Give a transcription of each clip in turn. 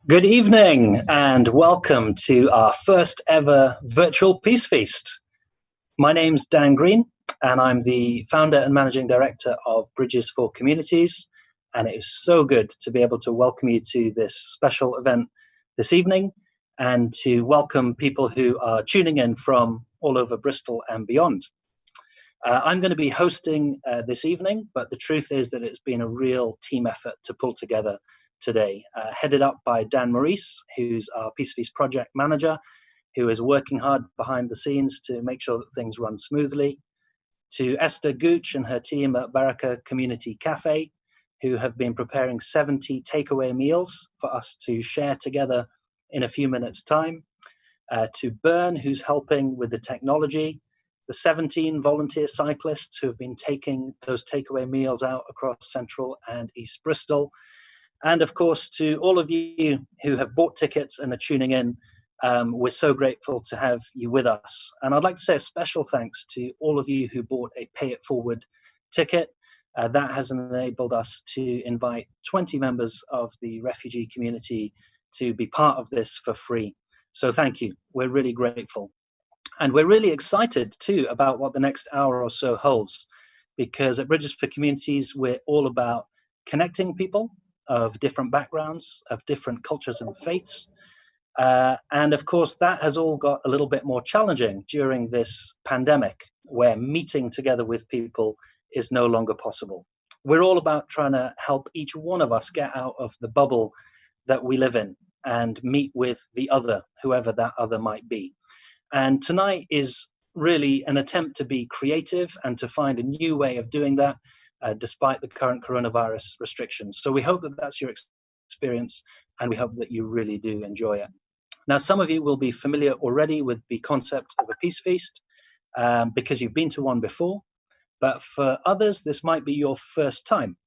Good evening and welcome to our first ever virtual Peace Feast. My name's Dan Green and I'm the founder and managing director of Bridges for Communities, and it is so good to be able to welcome you to this special event this evening and to welcome people who are tuning in from all over Bristol and beyond. I'm going to be hosting this evening, but the truth is that it's been a real team effort to pull together today, headed up by Dan Maurice, who's our Peace Feast project manager, who is working hard behind the scenes to make sure that things run smoothly, to Esther Gooch and her team at Baraka Community Cafe, who have been preparing 70 takeaway meals for us to share together in a few minutes' time, to Bern, who's helping with the technology, the 17 volunteer cyclists who have been taking those takeaway meals out across Central and East Bristol, and of course, to all of you who have bought tickets and are tuning in. We're so grateful to have you with us. And I'd like to say a special thanks to all of you who bought a Pay It Forward ticket. That has enabled us to invite 20 members of the refugee community to be part of this for free. So thank you. We're really grateful. And we're really excited too about what the next hour or so holds, because at Bridges for Communities, we're all about connecting people of different backgrounds, of different cultures and faiths. And of course, that has all got a little bit more challenging during this pandemic, where meeting together with people is no longer possible. We're all about trying to help each one of us get out of the bubble that we live in and meet with the other, whoever that other might be. And tonight is really an attempt to be creative and to find a new way of doing that, despite the current coronavirus restrictions. So we hope that that's your experience, and we hope that you really do enjoy it. Now, some of you will be familiar already with the concept of a Peace Feast because you've been to one before, but for others, this might be your first time.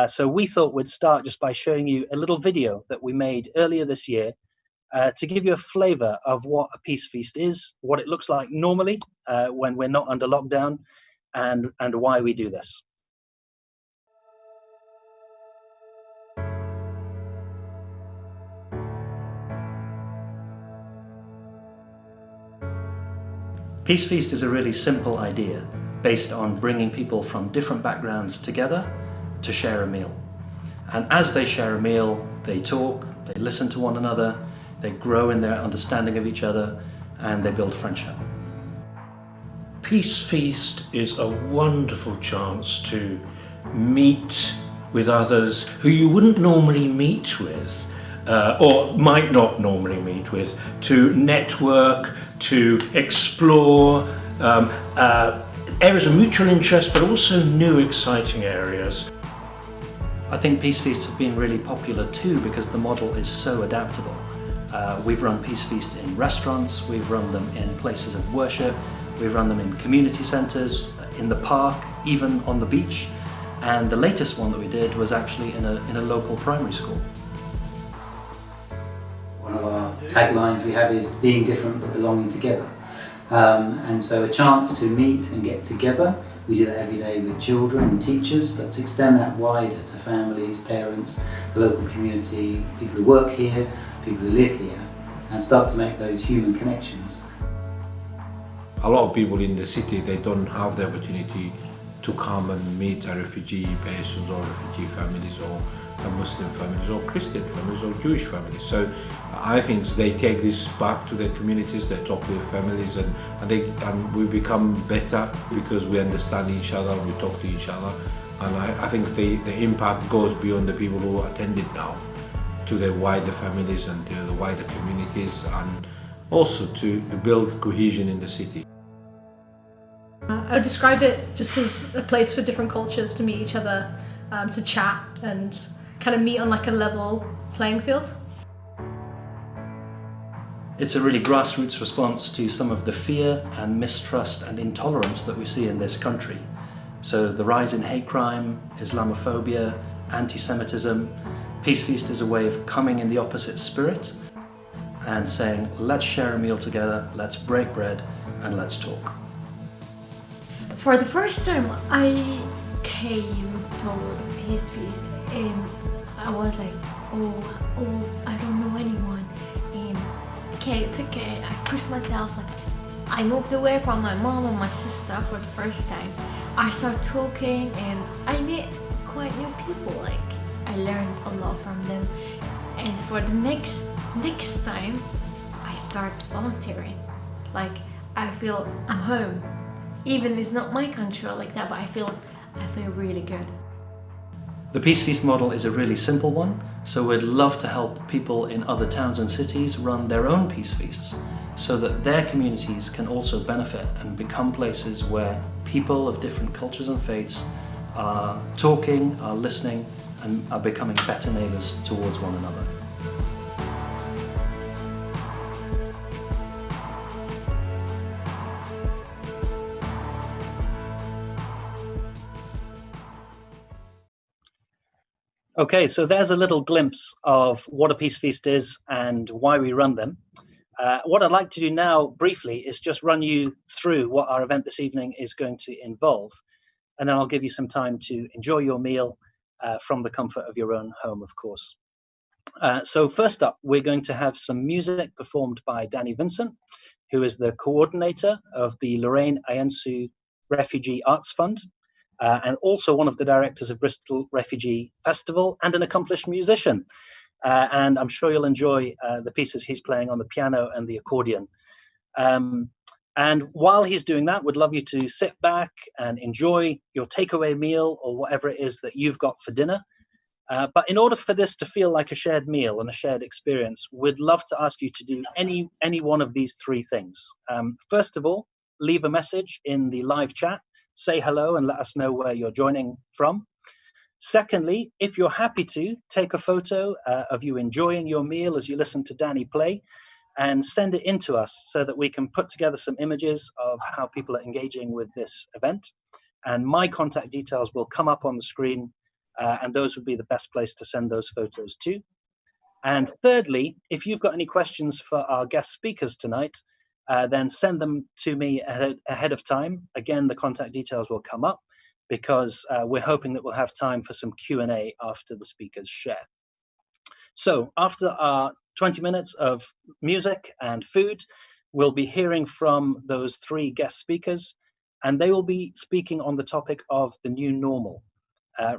So we thought we'd start just by showing you a little video that we made earlier this year to give you a flavor of what a Peace Feast is, what it looks like normally when we're not under lockdown, and why we do this. Peace Feast is a really simple idea based on bringing people from different backgrounds together to share a meal. And as they share a meal, they talk, they listen to one another, they grow in their understanding of each other, and they build friendship. Peace Feast is a wonderful chance to meet with others who you wouldn't normally meet with, or might not normally meet with, to network, to explore areas of mutual interest, but also new exciting areas. I think Peace Feasts have been really popular too because the model is so adaptable. We've run Peace Feasts in restaurants, we've run them in places of worship, we've run them in community centres, in the park, even on the beach, and the latest one that we did was actually in a local primary school. One of our taglines we have is being different but belonging together. And so a chance to meet and get together. We do that every day with children and teachers, but to extend that wider to families, parents, the local community, people who work here, people who live here, and start to make those human connections. A lot of people in the city, they don't have the opportunity to come and meet a refugee persons or refugee families or Muslim families or Christian families or Jewish families. So I think they take this back to their communities, they talk to their families, and we become better because we understand each other, we talk to each other. And I think the impact goes beyond the people who attended now to the wider families and to the wider communities, and also to build cohesion in the city. I would describe it just as a place for different cultures to meet each other, to chat and kind of meet on like a level playing field. It's a really grassroots response to some of the fear and mistrust and intolerance that we see in this country. So the rise in hate crime, Islamophobia, anti-Semitism. Peace Feast is a way of coming in the opposite spirit and saying, let's share a meal together, let's break bread, and let's talk. For the first time, I came to the Peace Feast in I was like, oh, I don't know anyone. And okay, it's okay. I pushed myself. Like, I moved away from my mom and my sister for the first time. I started talking and I met quite new people. Like, I learned a lot from them. And for the next time, I start volunteering. Like, I feel I'm home. Even it's not my country or like that, but I feel really good. The Peace Feast model is a really simple one, so we'd love to help people in other towns and cities run their own Peace Feasts so that their communities can also benefit and become places where people of different cultures and faiths are talking, are listening, and are becoming better neighbours towards one another. Okay, so there's a little glimpse of what a Peace Feast is and why we run them. What I'd like to do now, briefly, is just run you through what our event this evening is going to involve, and then I'll give you some time to enjoy your meal from the comfort of your own home, of course. So first up, we're going to have some music performed by Danny Vincent, who is the coordinator of the Lorraine Ayensu Refugee Arts Fund, and also one of the directors of Bristol Refugee Festival and an accomplished musician. And I'm sure you'll enjoy the pieces he's playing on the piano and the accordion. And while he's doing that, we'd love you to sit back and enjoy your takeaway meal or whatever it is that you've got for dinner. But in order for this to feel like a shared meal and a shared experience, we'd love to ask you to do any one of these three things. First of all, leave a message in the live chat. Say hello and let us know where you're joining from. Secondly, if you're happy to, take a photo of you enjoying your meal as you listen to Danny play and send it in to us so that we can put together some images of how people are engaging with this event. And my contact details will come up on the screen, and those would be the best place to send those photos to. And thirdly, if you've got any questions for our guest speakers tonight, then send them to me ahead of time. Again, the contact details will come up because we're hoping that we'll have time for some Q&A after the speakers share. So after our 20 minutes of music and food, we'll be hearing from those three guest speakers, and they will be speaking on the topic of the new normal,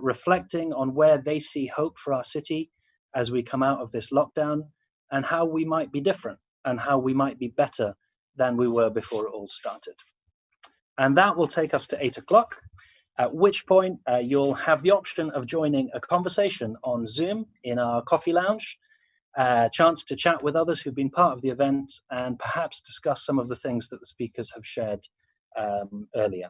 reflecting on where they see hope for our city as we come out of this lockdown and how we might be different and how we might be better than we were before it all started. And that will take us to 8 o'clock, at which point you'll have the option of joining a conversation on Zoom in our coffee lounge, a chance to chat with others who've been part of the event and perhaps discuss some of the things that the speakers have shared earlier.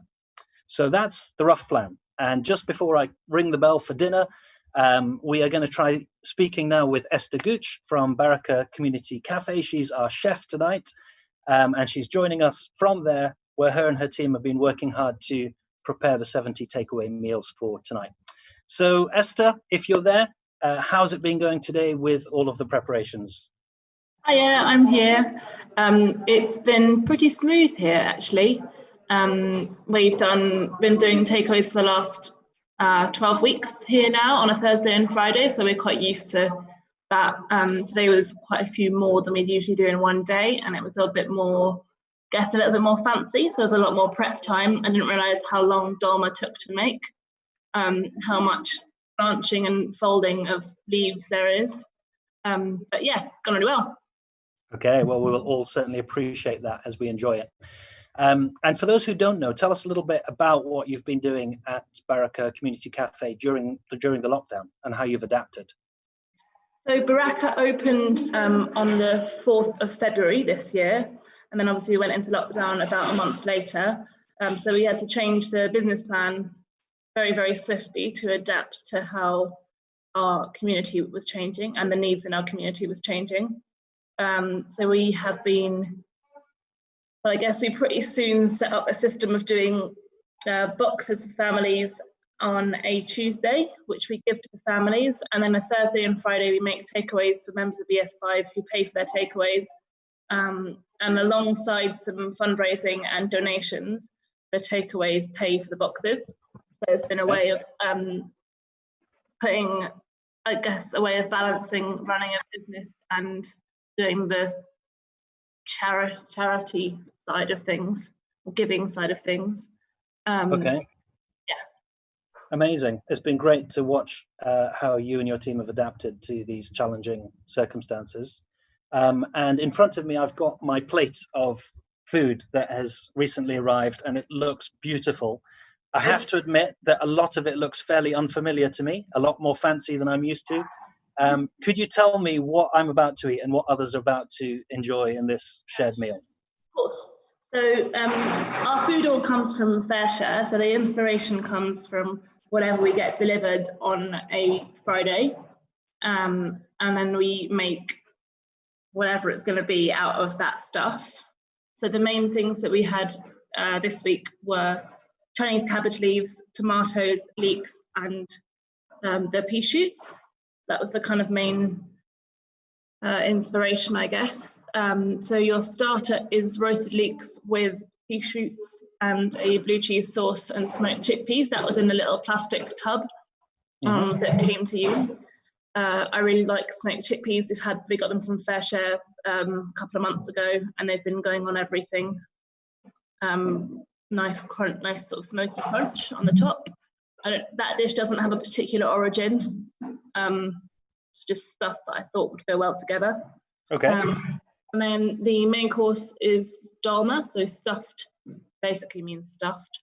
So that's the rough plan. And just before I ring the bell for dinner, we are going to try speaking now with Esther Gooch from Baraka Community Cafe. She's our chef tonight. And she's joining us from there, where her and her team have been working hard to prepare the 70 takeaway meals for tonight. So Esther, if you're there, how's it been going today with all of the preparations? Hiya, I'm here. It's been pretty smooth here, actually. We've been doing takeaways for the last 12 weeks here now on a Thursday and Friday, so we're quite used to that. Today was quite a few more than we'd usually do in one day, and it was a little bit more fancy, so there's a lot more prep time. I didn't realise how long dolma took to make, how much branching and folding of leaves there is. But yeah, it's gone really well. Okay, well, we will all certainly appreciate that as we enjoy it. And for those who don't know, tell us a little bit about what you've been doing at Baraka Community Cafe during the lockdown and how you've adapted. So Baraka opened on the 4th of February this year, and then obviously we went into lockdown about a month later. So we had to change the business plan very, very swiftly to adapt to how our community was changing and the needs in our community was changing. So we have been, well, I guess we pretty soon set up a system of doing boxes for families on a Tuesday, which we give to the families, and then a Thursday and Friday we make takeaways for members of BS5 who pay for their takeaways, and alongside some fundraising and donations, the takeaways pay for the boxes. So it's been a way of putting I guess, a way of balancing running a business and doing the charity side of things, or giving side of things. Okay. Yeah. Amazing. It's been great to watch how you and your team have adapted to these challenging circumstances. And in front of me, I've got my plate of food that has recently arrived, and it looks beautiful. I have to admit that a lot of it looks fairly unfamiliar to me, a lot more fancy than I'm used to. Could you tell me what I'm about to eat and what others are about to enjoy in this shared meal? Of course. So our food all comes from FareShare. So the inspiration comes from whatever we get delivered on a Friday. And then we make whatever it's going to be out of that stuff. So the main things that we had this week were Chinese cabbage leaves, tomatoes, leeks, and the pea shoots. That was the kind of main inspiration, I guess. So your starter is roasted leeks with pea shoots and a blue cheese sauce and smoked chickpeas. That was in the little plastic tub that came to you. I really like smoked chickpeas. We got them from FareShare a couple of months ago, and they've been going on everything. Nice crunch, nice sort of smoky crunch on the top. That dish doesn't have a particular origin. It's just stuff that I thought would go well together. Okay. And then the main course is dolma, so stuffed, basically means stuffed.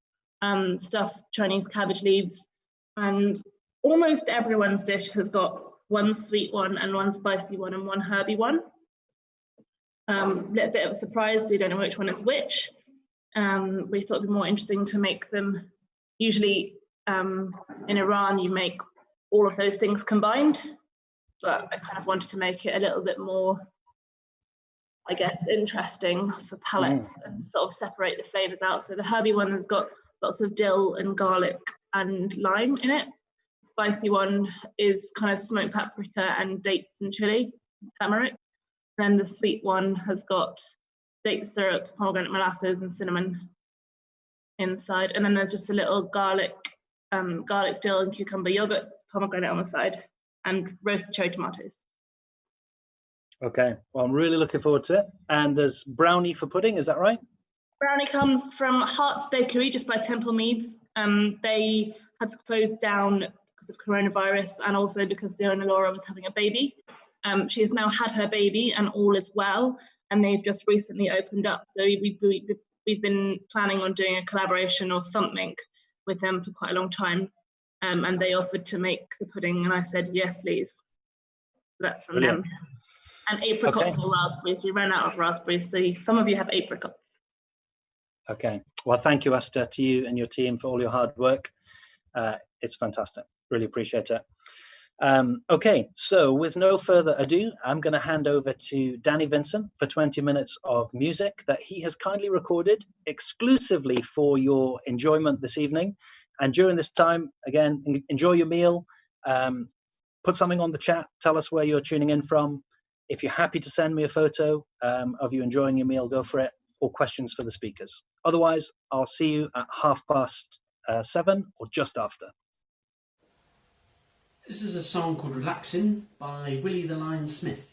Stuffed Chinese cabbage leaves, and almost everyone's dish has got one sweet one and one spicy one and one herby one. Little bit of a surprise, so you don't know which one is which. We thought it'd be more interesting to make them. Usually in Iran you make all of those things combined, but I kind of wanted to make it a little bit more, I guess, interesting for palates and sort of separate the flavors out. So the herby one has got lots of dill and garlic and lime in it. The spicy one is kind of smoked paprika and dates and chili, turmeric. Then the sweet one has got date syrup, pomegranate molasses, and cinnamon inside. And then there's just a little garlic, dill, and cucumber yogurt pomegranate on the side, and roasted cherry tomatoes. Okay. Well, I'm really looking forward to it. And there's brownie for pudding, is that right? Brownie comes from Hart's Bakery, just by Temple Meads. They had to close down because of coronavirus, and also because the owner Laura was having a baby. She has now had her baby, and all is well. And they've just recently opened up. So we've been planning on doing a collaboration or something with them for quite a long time. And they offered to make the pudding, and I said, yes, please. So that's from them. And apricots or raspberries. We ran out of raspberries, so some of you have apricots. Okay. Well, thank you, Esther, to you and your team for all your hard work. It's fantastic. Really appreciate it. Okay, so with no further ado, I'm going to hand over to Danny Vincent for 20 minutes of music that he has kindly recorded exclusively for your enjoyment this evening. And during this time, again, enjoy your meal, put something on the chat, tell us where you're tuning in from. If you're happy to send me a photo of you enjoying your meal, go for it, or questions for the speakers. Otherwise, I'll see you at 7:30 or just after. This is a song called Relaxin' by Willie the Lion Smith.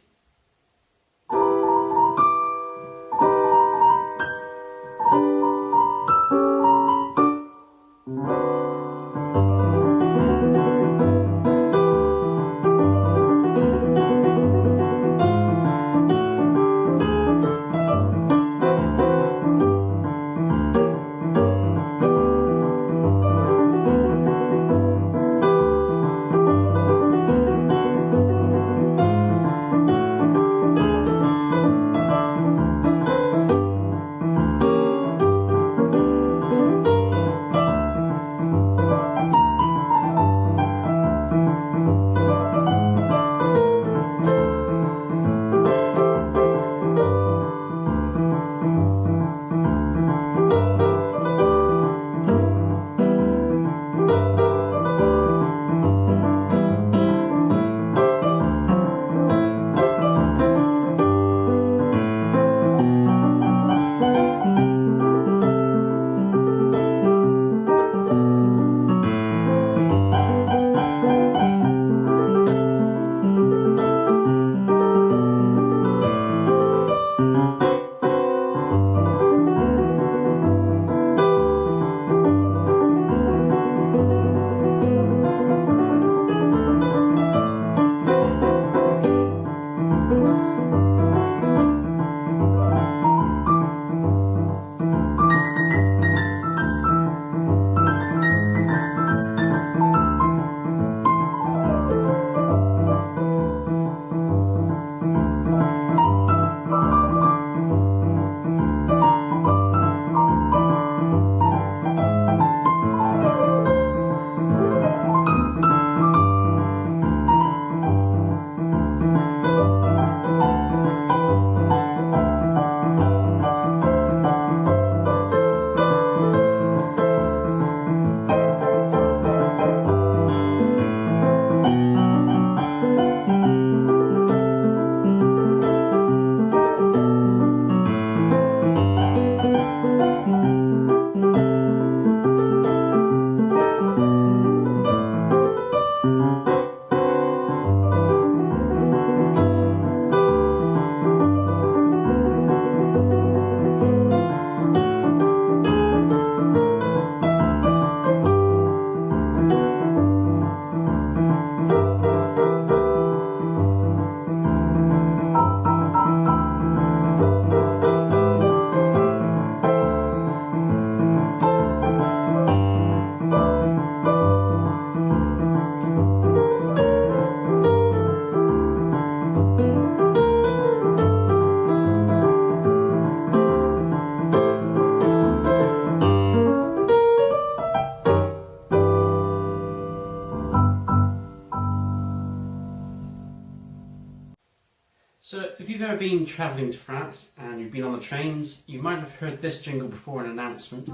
So if you've ever been travelling to France and you've been on the trains, you might have heard this jingle before an announcement.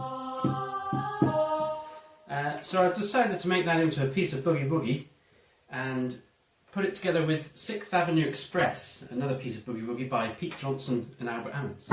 So I've decided to make that into a piece of Boogie Woogie and put it together with 6th Avenue Express, another piece of Boogie Woogie by Pete Johnson and Albert Ammons.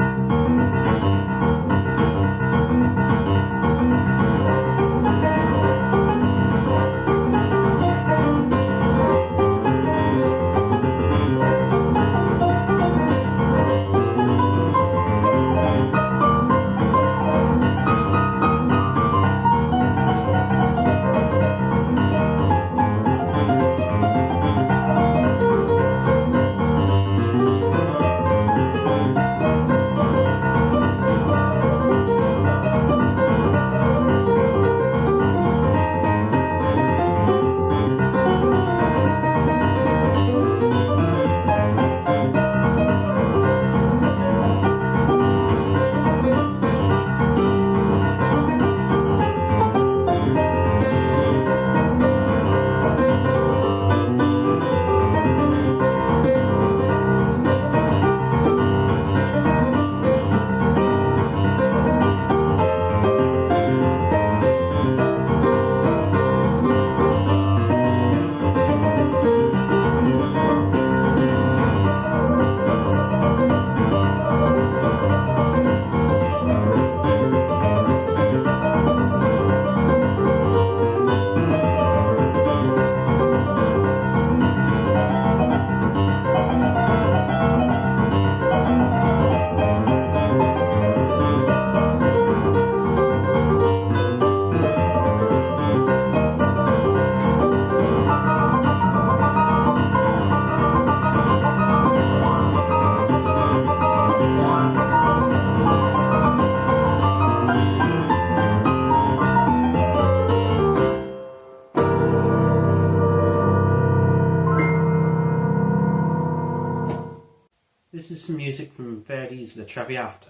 This is some music from Verdi's La Traviata.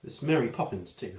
It's Mary Poppins too.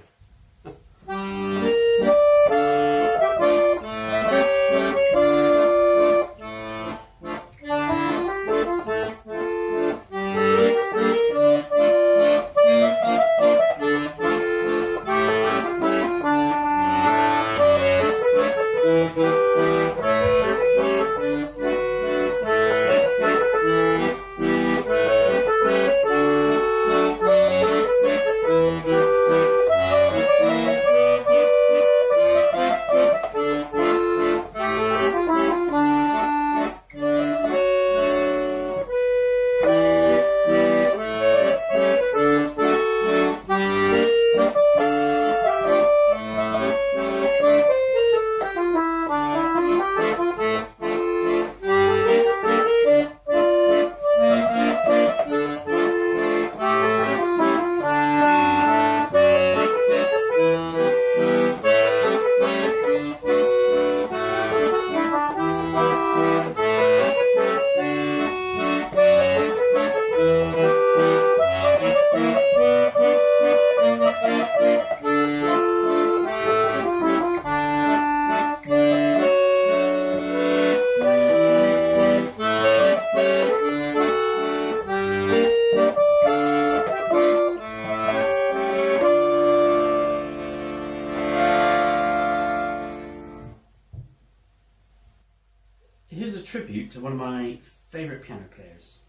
Here's a tribute to one of my favourite piano players.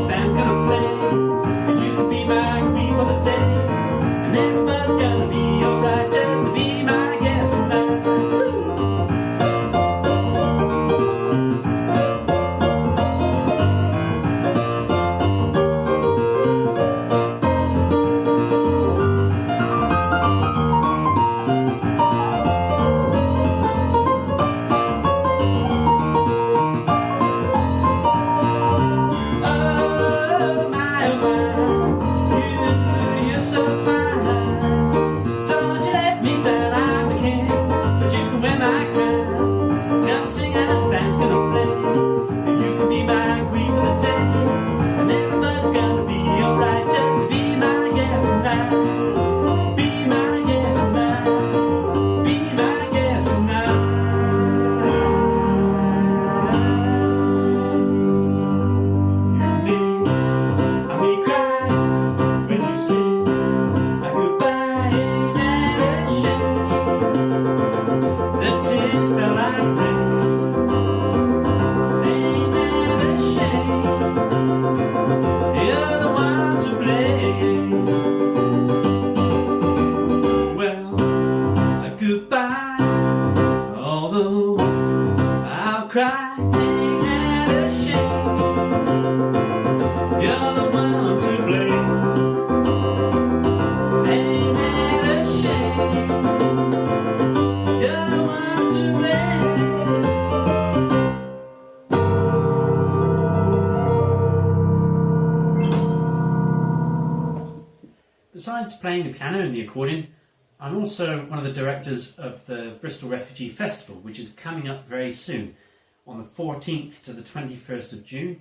Band's gonna play besides playing the piano and the accordion, I'm also one of the directors of the Bristol Refugee Festival, which is coming up very soon on the 14th to the 21st of June,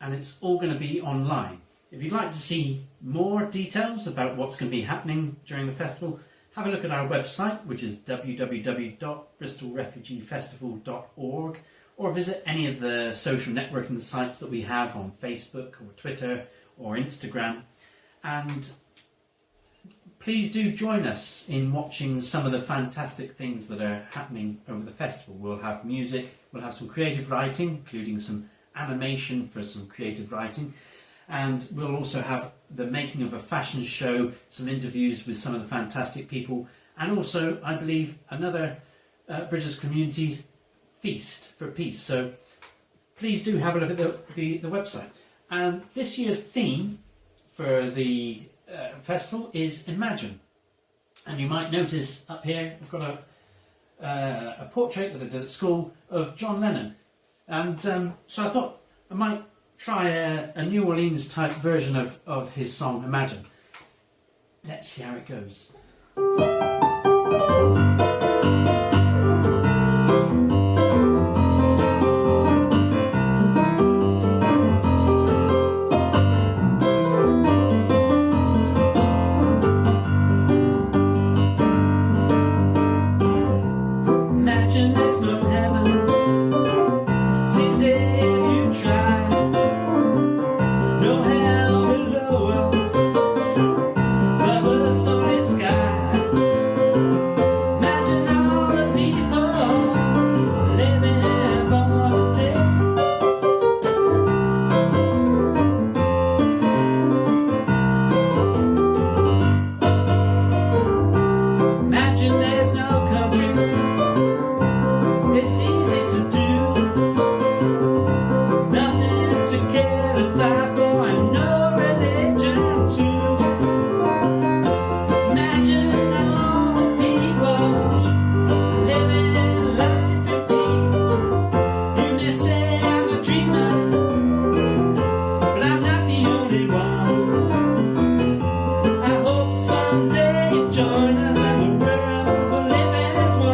and it's all going to be online. If you'd like to see more details about what's going to be happening during the festival, have a look at our website, which is www.bristolrefugeefestival.org, or visit any of the social networking sites that we have on Facebook or Twitter or Instagram. And please do join us in watching some of the fantastic things that are happening over the festival. We'll have music, we'll have some creative writing, including some animation for some creative writing, and we'll also have the making of a fashion show, some interviews with some of the fantastic people, and also, I believe, another Bridges Communities feast for peace. So please do have a look at the website. And this year's theme for the festival is Imagine, and you might notice up here I've got a portrait that I did at school of John Lennon, and so I thought I might try a New Orleans type version of his song Imagine. Let's see how it goes. Imagine there's no heaven, it's easy if you try. No hell below us, above us only sky. Imagine all the people living for today. Imagine there's no countries, it's easy to do. Nothing to get a die for and no religion too. Imagine all the people living life in peace. You may say I'm a dreamer, but I'm not the only one. I hope someday you join us and the world will live as one.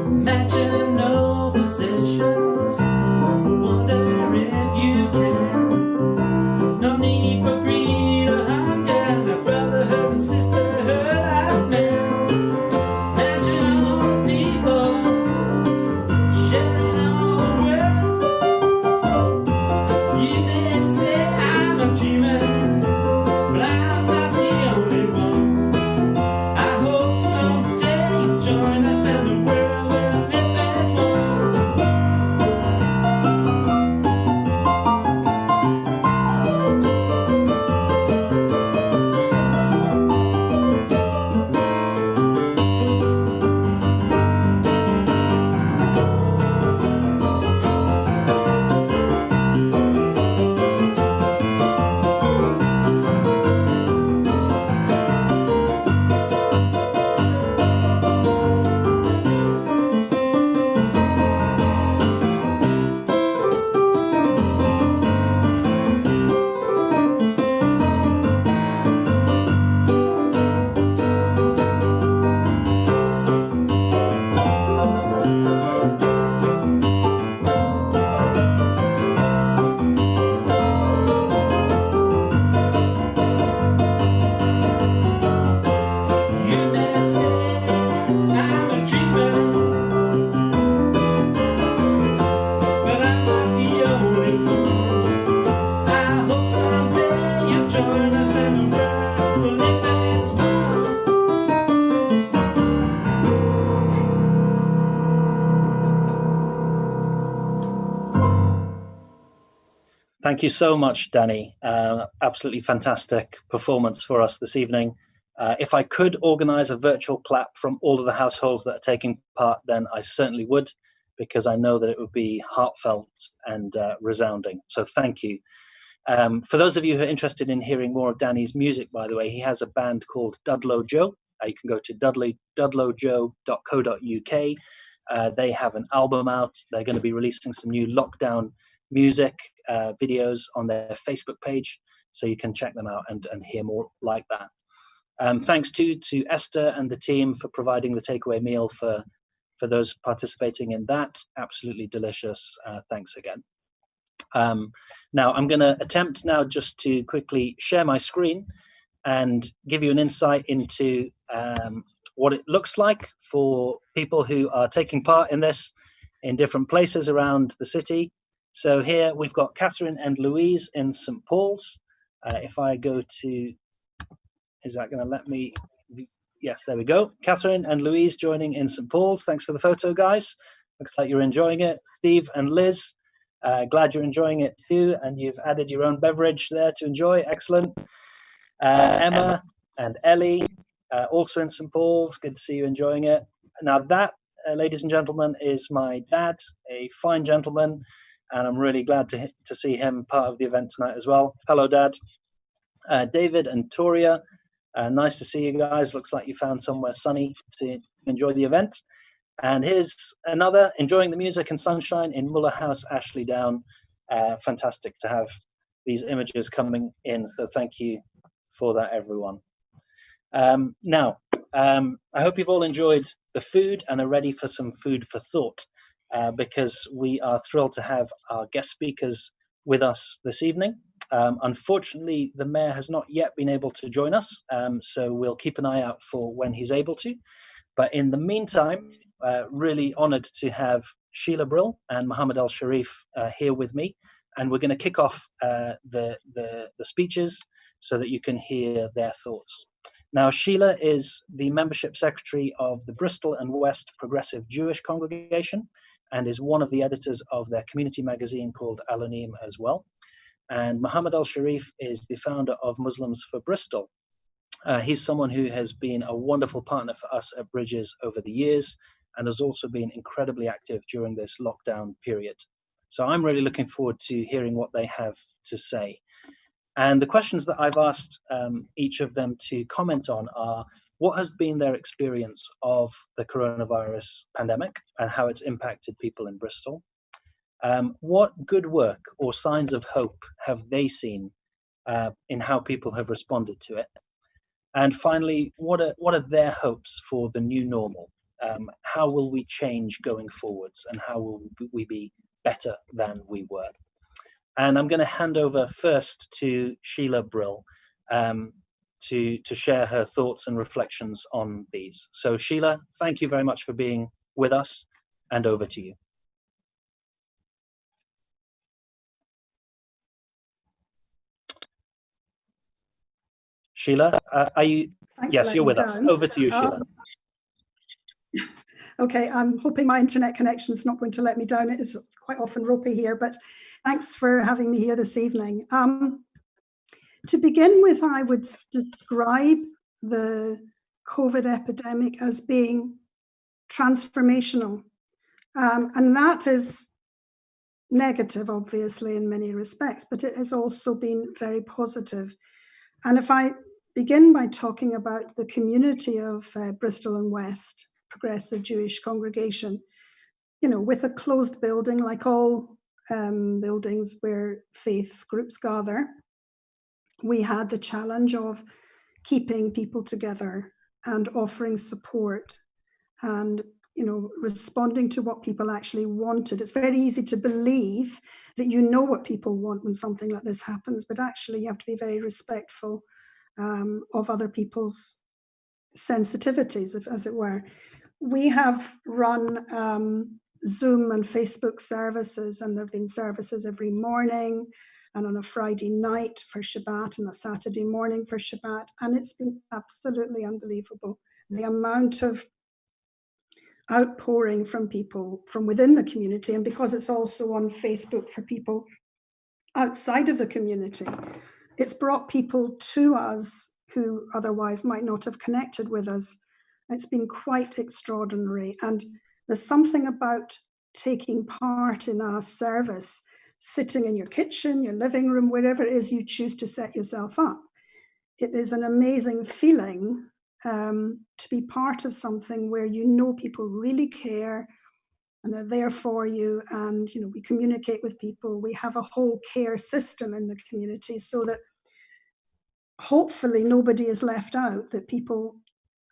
Imagine no possessions, wonder if you can. No need for greed or hunger, no brotherhood and sisterhood out there. Imagine all the people sharing all the world. You may say I'm a dreamer, but I'm not the only one. I hope someday you join us and the world will live as one. You may say I'm a dreamer, but I'm not the only one. I hope someday you join us and the world will live as one. Thank you so much, Danny. Absolutely fantastic performance for us this evening. If I could organise a virtual clap from all of the households that are taking part, then I certainly would. because I know that it would be heartfelt and resounding. So thank you. For those of you who are interested in hearing more of Danny's music, by the way, he has a band called Dudlow Joe. You can go to dudlowjoe.co.uk. They have an album out. They're going to be releasing some new lockdown music videos on their Facebook page, so you can check them out and hear more like that. Thanks to Esther and the team for providing the takeaway meal for those participating in that. Absolutely delicious. Thanks again. Now I'm going to attempt now just to quickly share my screen and give you an insight into what it looks like for people who are taking part in this in different places around the city. So here we've got Catherine and Louise in St. Paul's. If I go to, is that going to let me? Yes, there we go. Catherine and Louise joining in St. Paul's. Thanks for the photo, guys. Looks like you're enjoying it. Steve and Liz, glad you're enjoying it too, and you've added your own beverage there to enjoy. Excellent. Emma and Ellie, also in St. Paul's. Good to see you enjoying it. Now that, ladies and gentlemen, is my dad, a fine gentleman, and I'm really glad to see him part of the event tonight as well. Hello, Dad. David and Toria, nice to see you guys. Looks like you found somewhere sunny to enjoy the event. And here's another, enjoying the music and sunshine in Muller House, Ashley Down. Fantastic to have these images coming in, so thank you for that, everyone. Now, I hope you've all enjoyed the food and are ready for some food for thought, because we are thrilled to have our guest speakers with us this evening. Unfortunately, the Mayor has not yet been able to join us, so we'll keep an eye out for when he's able to. But in the meantime, really honoured to have Sheila Brill and Mohammed Al Sharif here with me, and we're going to kick off the speeches so that you can hear their thoughts. Now, Sheila is the membership secretary of the Bristol and West Progressive Jewish Congregation and is one of the editors of their community magazine called Alonim as well. And Mohammed Al Sharif is the founder of Muslims for Bristol. He's someone who has been a wonderful partner for us at Bridges over the years and has also been incredibly active during this lockdown period. So I'm really looking forward to hearing what they have to say. And the questions that I've asked each of them to comment on are, what has been their experience of the coronavirus pandemic and how it's impacted people in Bristol? What good work or signs of hope have they seen in how people have responded to it? And finally, what are their hopes for the new normal? How will we change going forwards, and how will we be better than we were? And I'm going to hand over first to Sheila Brill to share her thoughts and reflections on these. So Sheila, thank you very much for being with us, and over to you. Sheila, are you? Thanks. Yes, you're with us. Over to you, Sheila. Okay, I'm hoping my internet connection is not going to let me down. It is quite often ropey here, but thanks for having me here this evening. To begin with, I would describe the COVID epidemic as being transformational. And that is negative, obviously, in many respects, but it has also been very positive. And if I begin by talking about the community of Bristol and West Progressive Jewish Congregation, you know, with a closed building, like all buildings where faith groups gather, we had the challenge of keeping people together and offering support and, you know, responding to what people actually wanted. It's very easy to believe that you know what people want when something like this happens, but actually you have to be very respectful of other people's sensitivities, as it were. We have run Zoom and Facebook services, and there have been services every morning and on a Friday night for Shabbat and a Saturday morning for Shabbat, and it's been absolutely unbelievable. The amount of outpouring from people from within the community, and because it's also on Facebook for people outside of the community, it's brought people to us who otherwise might not have connected with us. It's been quite extraordinary. And there's something about taking part in our service, sitting in your kitchen, your living room, wherever it is you choose to set yourself up. It is an amazing feeling to be part of something where you know people really care and they're there for you, and we communicate with people. We have a whole care system in the community so that hopefully nobody is left out, that people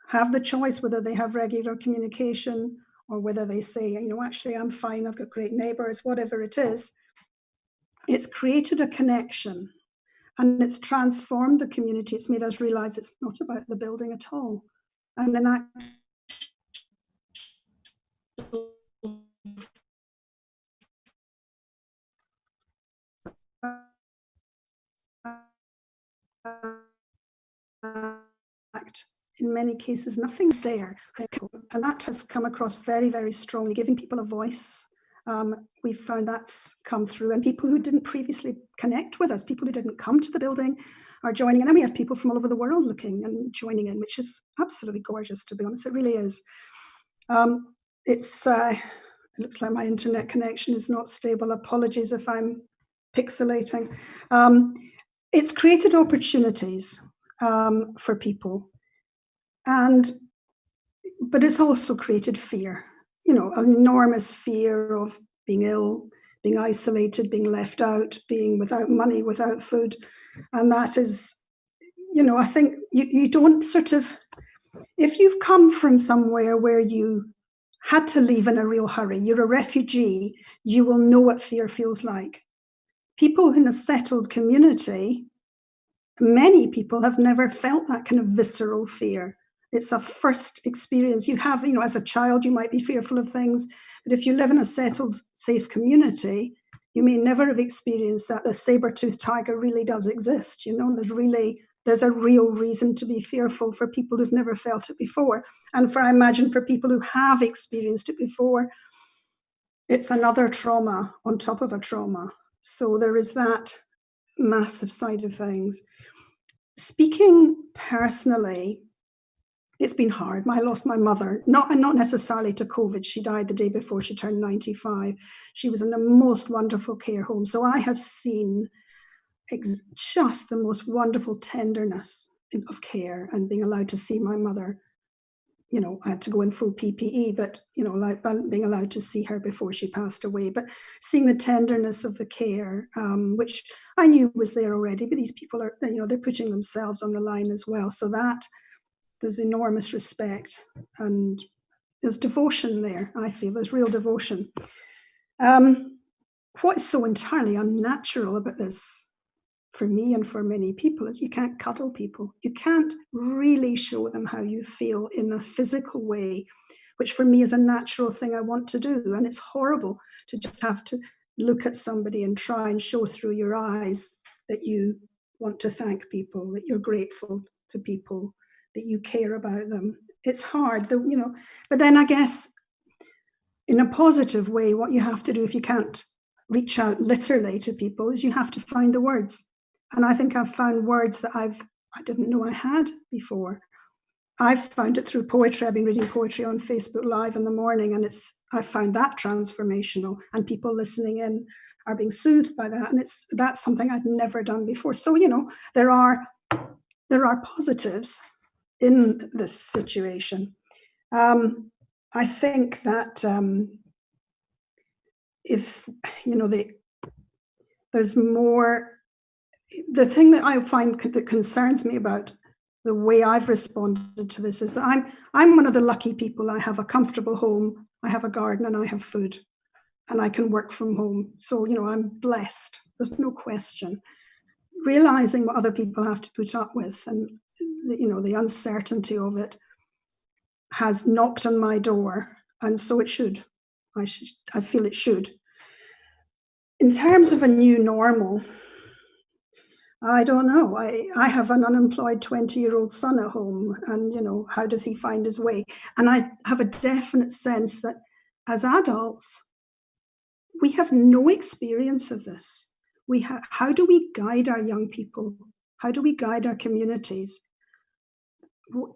have the choice whether they have regular communication or whether they say, actually I'm fine, I've got great neighbours, whatever it is. It's created a connection and it's transformed the community. It's made us realise it's not about the building at all. And then in many cases, nothing's there. And that has come across very, very strongly, giving people a voice. We've found that's come through, and people who didn't previously connect with us, people who didn't come to the building are joining in. And we have people from all over the world looking and joining in, which is absolutely gorgeous, to be honest. It really is. It looks like my internet connection is not stable. Apologies if I'm pixelating. It's created opportunities for people, but it's also created fear, an enormous fear of being ill, being isolated, being left out, being without money, without food. And that is, I think you don't if you've come from somewhere where you had to leave in a real hurry, you're a refugee, you will know what fear feels like. People in a settled community, many people have never felt that kind of visceral fear. It's a first experience. You have, as a child, you might be fearful of things, but if you live in a settled, safe community, you may never have experienced that the saber-toothed tiger really does exist. There's a real reason to be fearful for people who've never felt it before. And I imagine for people who have experienced it before, it's another trauma on top of a trauma. So there is that massive side of things. Speaking personally, it's been hard. I lost my mother, not necessarily to COVID. She died the day before she turned 95. She was in the most wonderful care home. So I have seen just the most wonderful tenderness of care and being allowed to see my mother. I had to go in full PPE, but, like being allowed to see her before she passed away, but seeing the tenderness of the care, which I knew was there already, but these people are, they're putting themselves on the line as well. So that there's enormous respect and there's devotion there. I feel there's real devotion. What is so entirely unnatural about this, for me and for many people, is you can't cuddle people. You can't really show them how you feel in a physical way, which for me is a natural thing I want to do. And it's horrible to just have to look at somebody and try and show through your eyes that you want to thank people, that you're grateful to people, that you care about them. It's hard, but then I guess in a positive way, what you have to do if you can't reach out literally to people is you have to find the words. And I think I've found words that I didn't know I had before. I've found it through poetry. I've been reading poetry on Facebook Live in the morning, and I found that transformational, and people listening in are being soothed by that. And that's something I'd never done before. So, there are positives in this situation. I think that if, there's more. The thing that I find that concerns me about the way I've responded to this is that I'm one of the lucky people. I have a comfortable home, I have a garden, and I have food, and I can work from home. So, I'm blessed. There's no question. Realizing what other people have to put up with and, the uncertainty of it has knocked on my door, and so it should. I feel it should. In terms of a new normal, I don't know. I have an unemployed 20-year-old son at home, and, how does he find his way? And I have a definite sense that as adults, we have no experience of this. How do we guide our young people? How do we guide our communities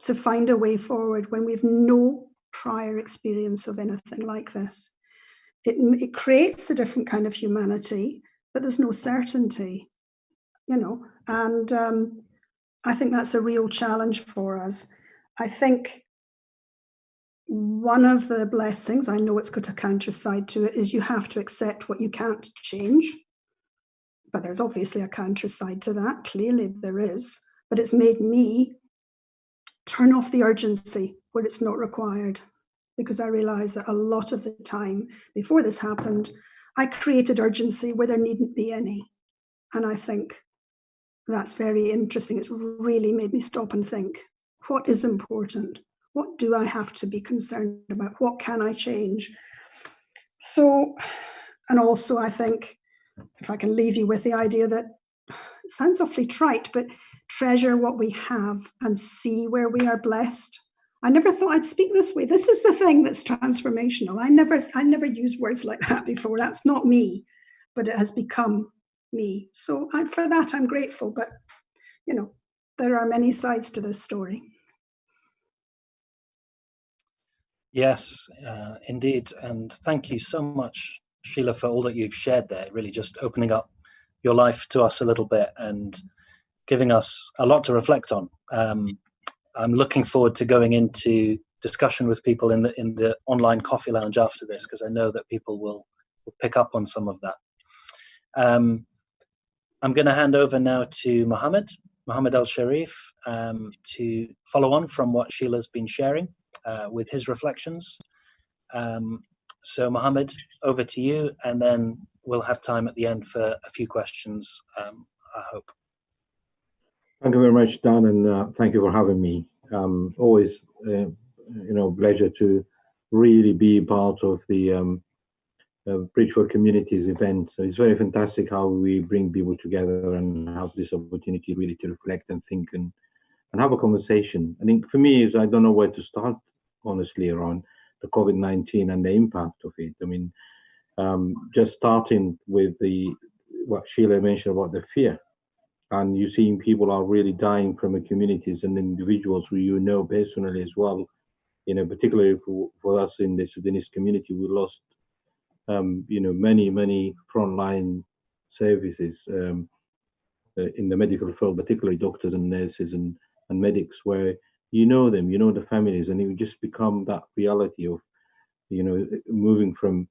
to find a way forward when we have no prior experience of anything like this? it creates a different kind of humanity, but there's no certainty, and I think that's a real challenge for us. I think one of the blessings, I know it's got a counter side to it, is you have to accept what you can't change. But there's obviously a counter side to that. Clearly there is. But it's made me turn off the urgency where it's not required. Because I realized that a lot of the time before this happened, I created urgency where there needn't be any. And I think that's very interesting. It's really made me stop and think, what is important? What do I have to be concerned about? What can I change? So, and also I think, if I can leave you with the idea that, it sounds awfully trite, but treasure what we have and see where we are blessed. I never thought I'd speak this way. This is the thing that's transformational. I never used words like that before. That's not me, but it has become me. So for that, I'm grateful. But, there are many sides to this story. Yes, indeed. And thank you so much, Sheila, for all that you've shared there, really just opening up your life to us a little bit and giving us a lot to reflect on. I'm looking forward to going into discussion with people in the online coffee lounge after this, because I know that people will pick up on some of that. I'm going to hand over now to Mohammed El-Sharif, to follow on from what Sheila's been sharing with his reflections. So Mohammed, over to you, and then we'll have time at the end for a few questions, I hope. Thank you very much, Dan, and thank you for having me. Always, pleasure to really be part of the Bridge for Communities event. So it's very fantastic how we bring people together and have this opportunity really to reflect and think and have a conversation. I think for me is I don't know where to start, honestly, around the COVID-19 and the impact of it. I mean, just starting with what Sheila mentioned about the fear, and you're seeing people are really dying from the communities and individuals who personally as well. Particularly for us in the Sudanese community, we lost many frontline services in the medical field, particularly doctors and nurses and medics, where them, the families, and it would just become that reality of, moving from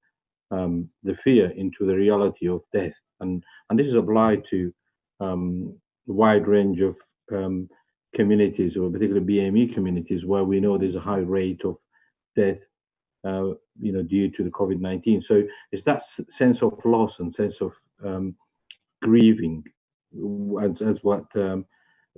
the fear into the reality of death. And this is applied to a wide range of communities, or particularly BME communities, where we know there's a high rate of death, due to the COVID-19. So it's that sense of loss and sense of grieving, as what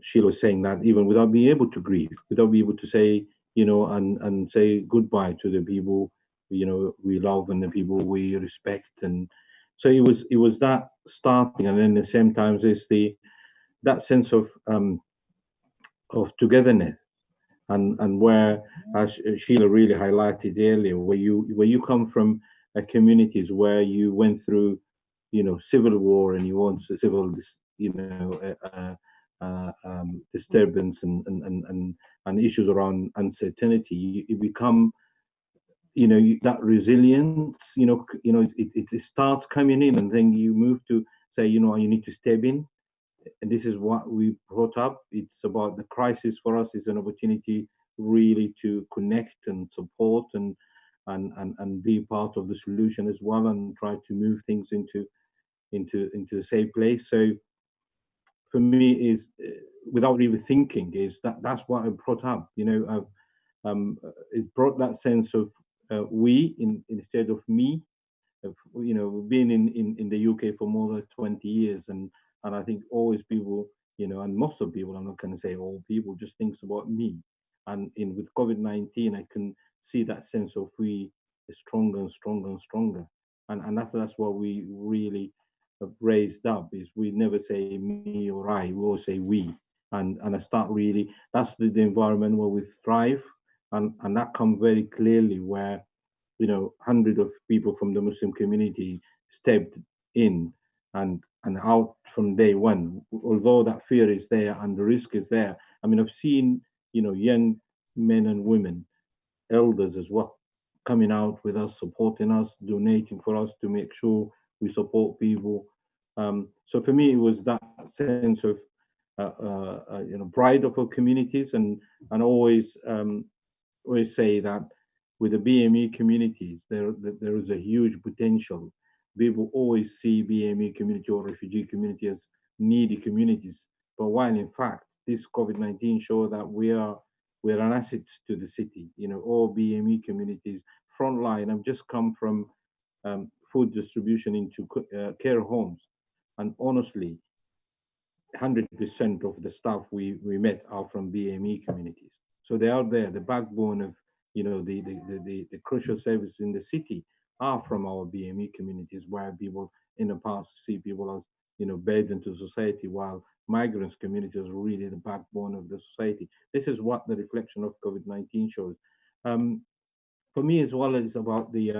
Sheila was saying, that even without being able to grieve, without being able to say, and say goodbye to the people, we love and the people we respect. And so it was that starting, and then at the same time there's that sense of togetherness, and where, as Sheila really highlighted earlier, where you come from communities where you went through, civil war, and you want civil, disturbance and issues around uncertainty. You become, that resilience. It starts coming in, and then you move to say, you need to step in. And this is what we brought up. It's about the crisis for us is an opportunity really to connect and support and be part of the solution as well, and try to move things into a safe place. So for me, is without even thinking, is that's what I brought up. It brought that sense of we instead of me. Being in the UK for more than 20 years, and I think always people, and most of people, I'm not going to say all people, just thinks about me. And with COVID-19, I can see that sense of we is stronger and stronger and stronger. And that's what we really have raised up, is we never say me or I, we always say we. And I start really, that's the environment where we thrive. And that comes very clearly where, hundreds of people from the Muslim community stepped in and out from day one, although that fear is there and the risk is there. I mean, I've seen, young men and women, elders as well, coming out with us, supporting us, donating for us to make sure we support people. So for me, it was that sense of pride of our communities, and always say that with the BME communities, there is a huge potential. People always see BME community or refugee community as needy communities, but while in fact this COVID-19 show that we're an asset to the city. All BME communities frontline. I've just come from food distribution into care homes, and honestly, 100% of the staff we met are from BME communities. So they are there, the backbone of the crucial services in the city are from our BME communities, where people in the past see people as burden to society, while migrants communities are really the backbone of the society. This is what the reflection of COVID-19 shows. For me as well, it's about the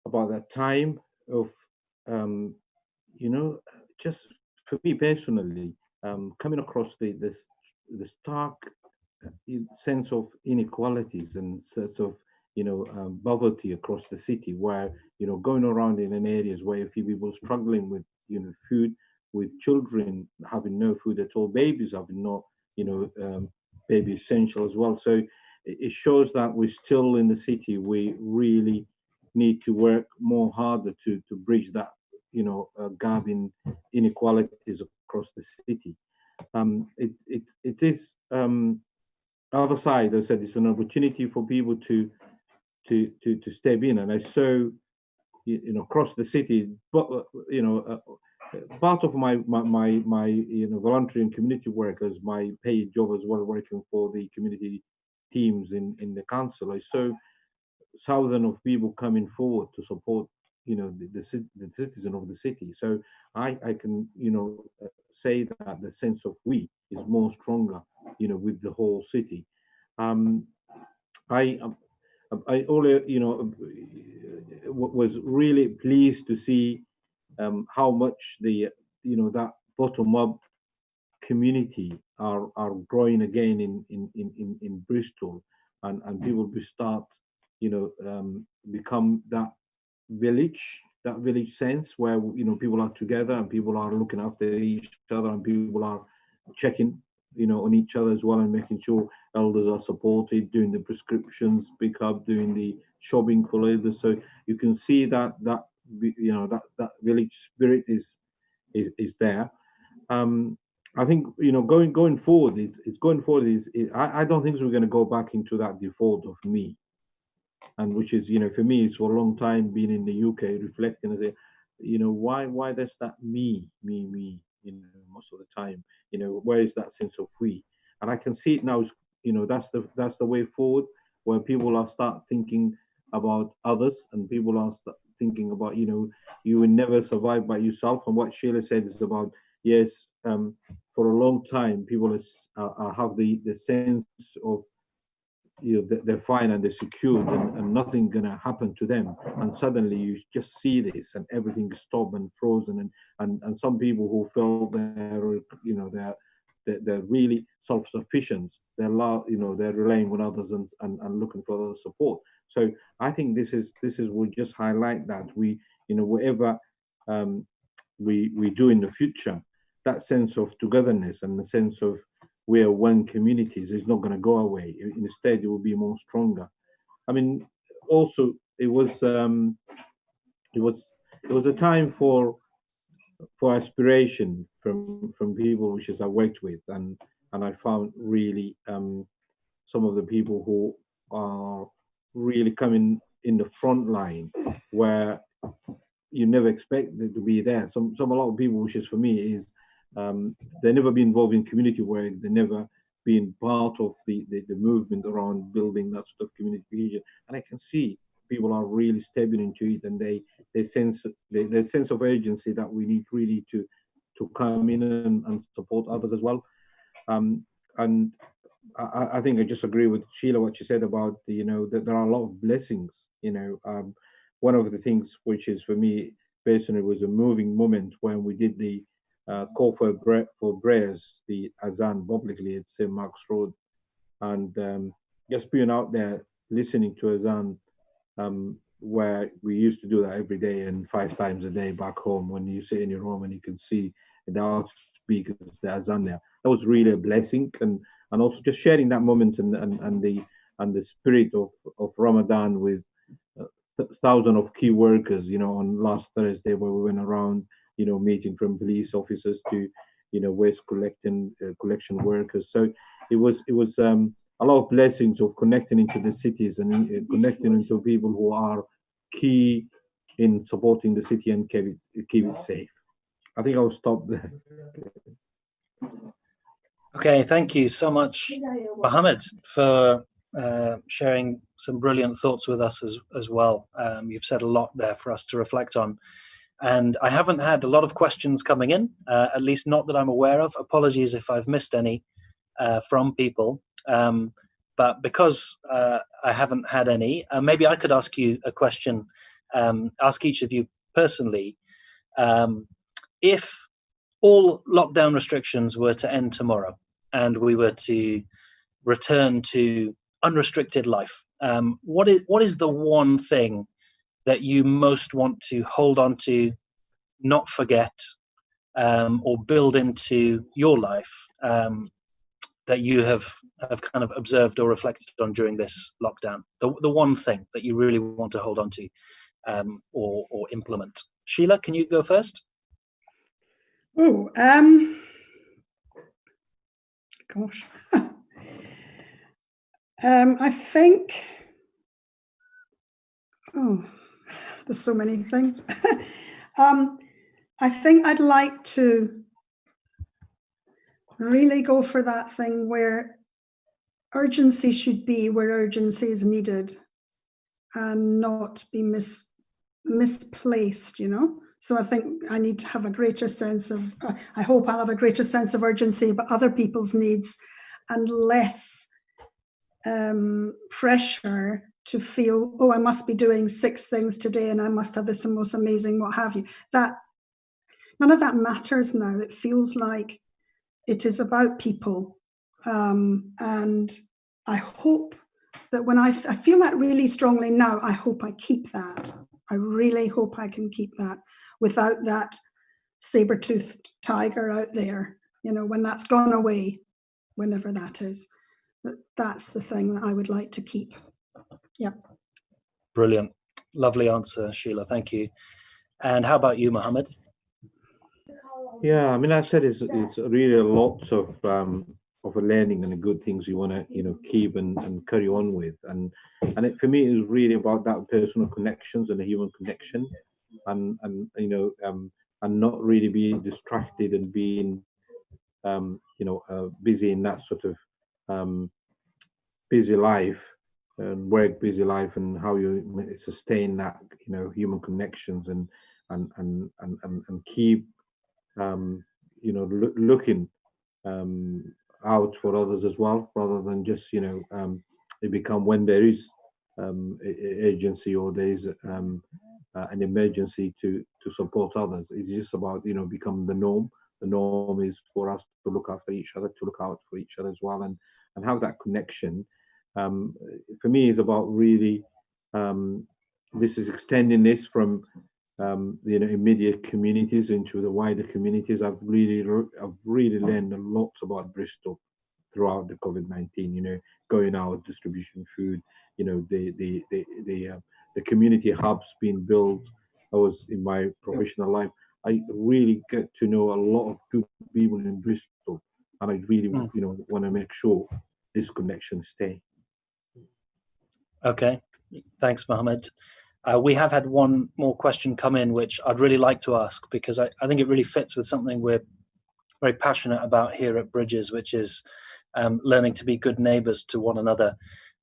about that time of just for me personally, coming across the stark sense of inequalities and sort of poverty across the city, where going around in an areas where a few people struggling with food, with children having no food at all, babies having no baby essential as well. So it shows that we're still in the city. We really need to work more harder to bridge that gap in inequalities across the city. It is other side. I said it's an opportunity for people to step in, and I saw across the city, but part of my voluntary and community work as my paid job as well, working for the community teams in the council. I saw thousands of people coming forward to support the citizen of the city. So I can say that the sense of we is more stronger with the whole city. I only was really pleased to see how much the that bottom up community are growing again in Bristol, and people will start become that village sense where people are together and people are looking after each other and people are checking on each other as well, and making sure elders are supported, doing the prescriptions pick up, doing the shopping for elders. So you can see that village spirit is there. I think going forward, I don't think we're going to go back into that default of me, and which is for me, it's for a long time being in the UK, reflecting and say, why there's that me most of the time, where is that sense of we? And I can see it now. That's the way forward, where people are start thinking about others, and people are thinking about you will never survive by yourself. And what Sheila said is about, yes, for a long time people have the sense of they're fine and they're secured, and nothing gonna happen to them, and suddenly you just see this and everything is stopped and frozen, and some people who feel they're really self-sufficient, they're relying on others and looking for other support. So I think this is we just highlight that we whatever we do in the future, that sense of togetherness and the sense of we are one communities is not going to go away. Instead, it will be more stronger. I mean, also it was a time for aspiration from people which is I worked with, and I found really some of the people who are really coming in the front line where you never expected to be there. A lot of people, which is for me is they never been involved in community work. They never been part of the movement around building that sort of community vision. And I can see people are really stepping into it, and they sense the sense of urgency that we need really to come in and support others as well. And I think I just agree with Sheila what she said about that there are a lot of blessings. One of the things which is for me personally was a moving moment when we did the call for prayers, the Azan publicly at St. Mark's Road, and just being out there listening to Azan where we used to do that every day and 5 times a day back home, when you sit in your home and you can see the loudspeakers, the azan there. That was really a blessing, and also just sharing that moment and the spirit of Ramadan with thousands of key workers, on last Thursday, where we went around, meeting from police officers to, waste collection workers. So it was a lot of blessings of connecting into the cities and connecting into people who are key in supporting the city and keep it safe. I think I'll stop there. Okay, thank you so much, Mohammed, for sharing some brilliant thoughts with us as well. You've said a lot there for us to reflect on. And I haven't had a lot of questions coming in, at least not that I'm aware of. Apologies if I've missed any from people. But because I haven't had any, maybe I could ask you a question, ask each of you personally. If all lockdown restrictions were to end tomorrow and we were to return to unrestricted life, what is the one thing that you most want to hold on to, not forget, or build into your life, that you have kind of observed or reflected on during this lockdown? The one thing that you really want to hold on to, or implement. Sheila, can you go first? Oh, gosh. I think, there's so many things. I think I'd like to really go for that thing where urgency should be where urgency is needed and not be misplaced, So I think I need to have a greater sense of, I hope I'll have a greater sense of urgency about other people's needs and less pressure to feel, I must be doing 6 things today and I must have this most amazing, what have you. That none of that matters now. It feels like it is about people. And I hope that when I feel that really strongly now, I hope I keep that. I really hope I can keep that without that saber-toothed tiger out there, when that's gone away, whenever that is. That's the thing that I would like to keep. Yep. Brilliant. Lovely answer, Sheila. Thank you. And how about you, Mohammed? Yeah, I mean, I said it's really lots of a learning and the good things you want to keep and carry on with, and for me it was really about that personal connections and the human connection, and not really being distracted and being busy in that sort of busy life and work busy life, and how you sustain that human connections and keep looking out for others as well, rather than just it become when there is agency or there is an emergency to support others. It's just about become the norm. The norm is for us to look after each other, to look out for each other as well, and have that connection. For me, is about really this is extending this from immediate communities into the wider communities. I've really learned a lot about Bristol throughout the COVID-19. Going out, distribution food. The community hubs being built. I was in my professional life. I really get to know a lot of good people in Bristol, and I really want to make sure this connection stay. Okay, thanks, Mohammed. We have had one more question come in, which I'd really like to ask, because I think it really fits with something we're very passionate about here at Bridges, which is learning to be good neighbours to one another,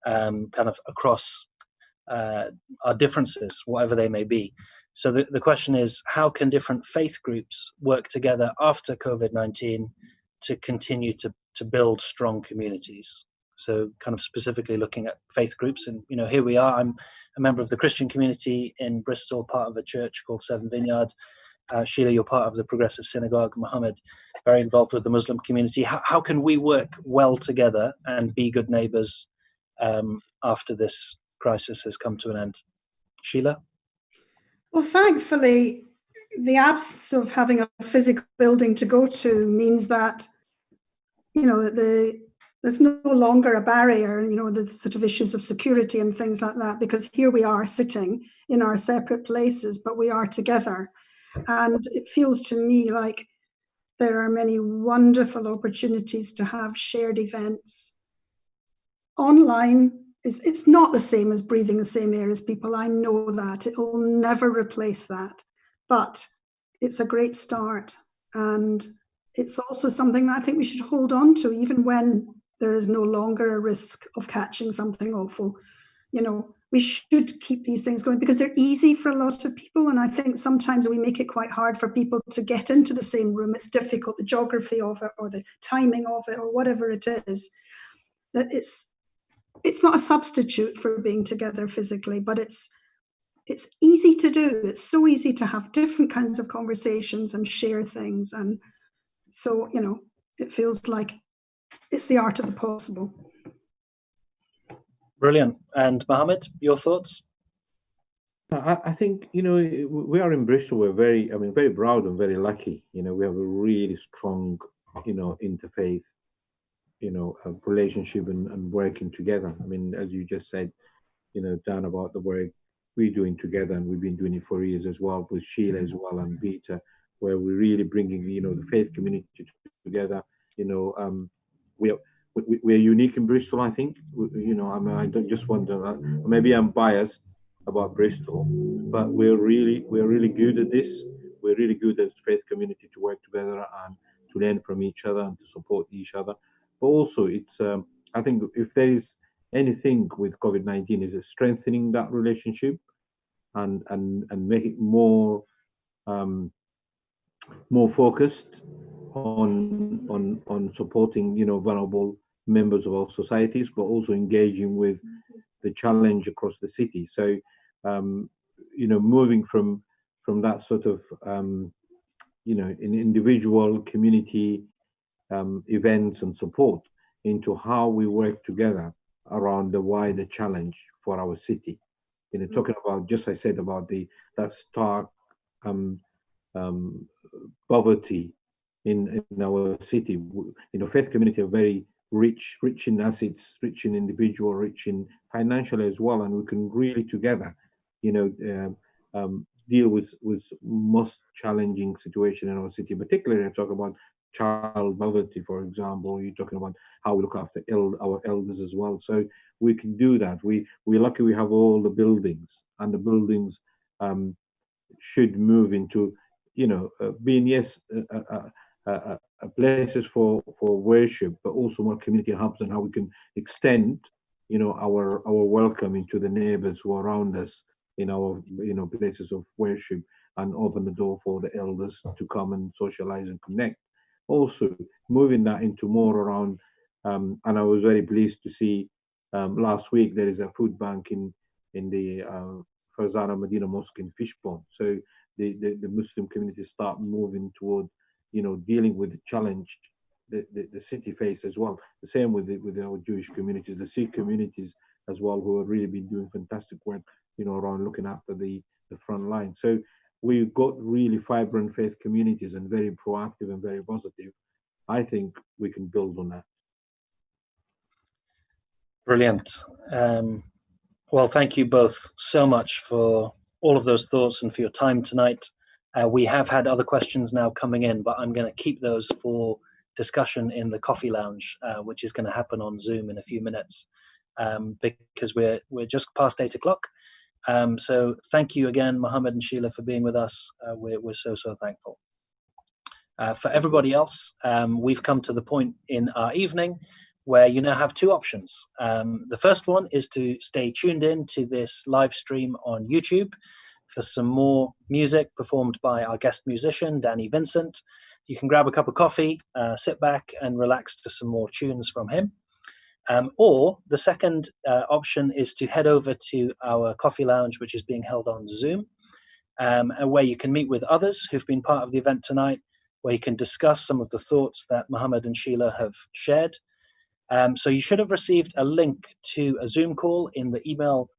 kind of across our differences, whatever they may be. So the question is, how can different faith groups work together after COVID-19 to continue to build strong communities? So kind of specifically looking at faith groups, and here we are. I'm a member of the Christian community in Bristol, part of a church called Seven Vineyard. Sheila, you're part of the Progressive Synagogue. Mohammed, very involved with the Muslim community. How can we work well together and be good neighbours after this crisis has come to an end? Sheila? Well, thankfully, the absence of having a physical building to go to means that, you know, there's no longer a barrier, you know, the sort of issues of security and things like that, because here we are sitting in our separate places, but we are together. And it feels to me like there are many wonderful opportunities to have shared events. Online, it's not the same as breathing the same air as people. I know that. It will never replace that. But it's a great start. And it's also something that I think we should hold on to, even when there is no longer a risk of catching something awful. You know, we should keep these things going because they're easy for a lot of people. And I think sometimes we make it quite hard for people to get into the same room. It's difficult, the geography of it or the timing of it or whatever it is. That it's not a substitute for being together physically, but it's easy to do. It's so easy to have different kinds of conversations and share things. And so, you know, it feels like it's the art of the possible. Brilliant. And Mohammed, your thoughts? I think, you know, we are in Bristol. We're very proud and very lucky. You know, we have a really strong, you know, interfaith, you know, relationship and working together. I mean, as you just said, you know, Dan, about the work we're doing together, and we've been doing it for years as well with Sheila as well and Peter, where we're really bringing, you know, the faith community together. You know, we're unique in Bristol, I think. You know, I mean, I don't just wonder, maybe I'm biased about Bristol, but we're really good at this. We're really good as faith community to work together and to learn from each other and to support each other. But also, it's I think if there is anything with COVID-19 is strengthening that relationship and make it more focused on supporting, you know, vulnerable members of our societies, but also engaging with the challenge across the city. So, you know, moving from that sort of, you know, in individual community events and support into how we work together around the wider challenge for our city. You know, talking about, just I said about that stark poverty in our city. You know, faith community are very rich in assets, rich in individual, rich in financial as well, and we can really together, you know, deal with most challenging situation in our city. Particularly, I talk about child poverty, for example. You're talking about how we look after our elders as well. So we can do that. We're lucky we have all the buildings, and the buildings should move into, you know, being places for worship, but also more community hubs, and how we can extend, you know, our welcome into the neighbours who are around us in our, you know, places of worship, and open the door for the elders to come and socialize and connect. Also moving that into more around, and I was very pleased to see last week there is a food bank in the Farzana Medina Mosque in Fishbone. So the Muslim community start moving toward, you know, dealing with the challenge the city face as well. The same with our Jewish communities, the Sikh communities as well, who have really been doing fantastic work, you know, around looking after the front line. So we've got really vibrant faith communities and very proactive and very positive. I think we can build on that. Brilliant. Well, thank you both so much for all of those thoughts and for your time tonight. We have had other questions now coming in, but I'm going to keep those for discussion in the coffee lounge, which is going to happen on Zoom in a few minutes, because we're just past 8 o'clock. So thank you again, Mohammed and Sheila, for being with us. We're so thankful. For everybody else, we've come to the point in our evening where you now have two options. The first one is to stay tuned in to this live stream on YouTube for some more music performed by our guest musician, Danny Vincent. You can grab a cup of coffee, sit back and relax to some more tunes from him. Or the second option is to head over to our coffee lounge, which is being held on Zoom, and where you can meet with others who've been part of the event tonight, where you can discuss some of the thoughts that Mohammed and Sheila have shared. So you should have received a link to a Zoom call in the email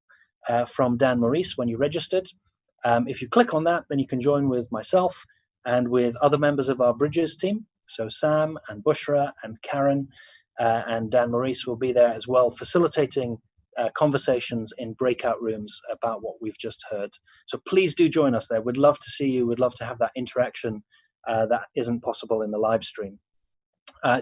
from Dan Maurice when you registered. If you click on that, then you can join with myself and with other members of our Bridges team. So Sam and Bushra and Karen and Dan Maurice will be there as well, facilitating conversations in breakout rooms about what we've just heard. So please do join us there. We'd love to see you. We'd love to have that interaction that isn't possible in the live stream.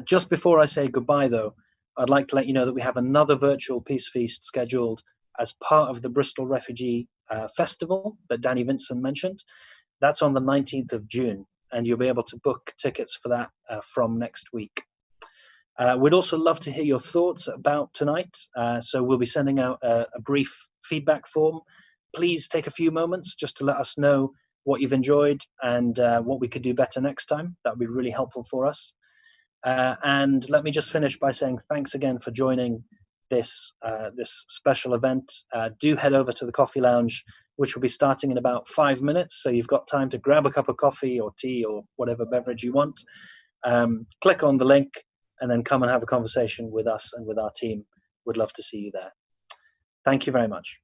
Just before I say goodbye, though, I'd like to let you know that we have another virtual Peace Feast scheduled as part of the Bristol Refugee Festival that Danny Vincent mentioned. That's on the 19th of June, and you'll be able to book tickets for that from next week. We'd also love to hear your thoughts about tonight, so we'll be sending out a brief feedback form. Please take a few moments just to let us know what you've enjoyed and what we could do better next time. That would be really helpful for us. And let me just finish by saying thanks again for joining this special event. Do head over to the Coffee Lounge, which will be starting in about 5 minutes, so you've got time to grab a cup of coffee or tea or whatever beverage you want. Click on the link and then come and have a conversation with us and with our team. We'd love to see you there. Thank you very much.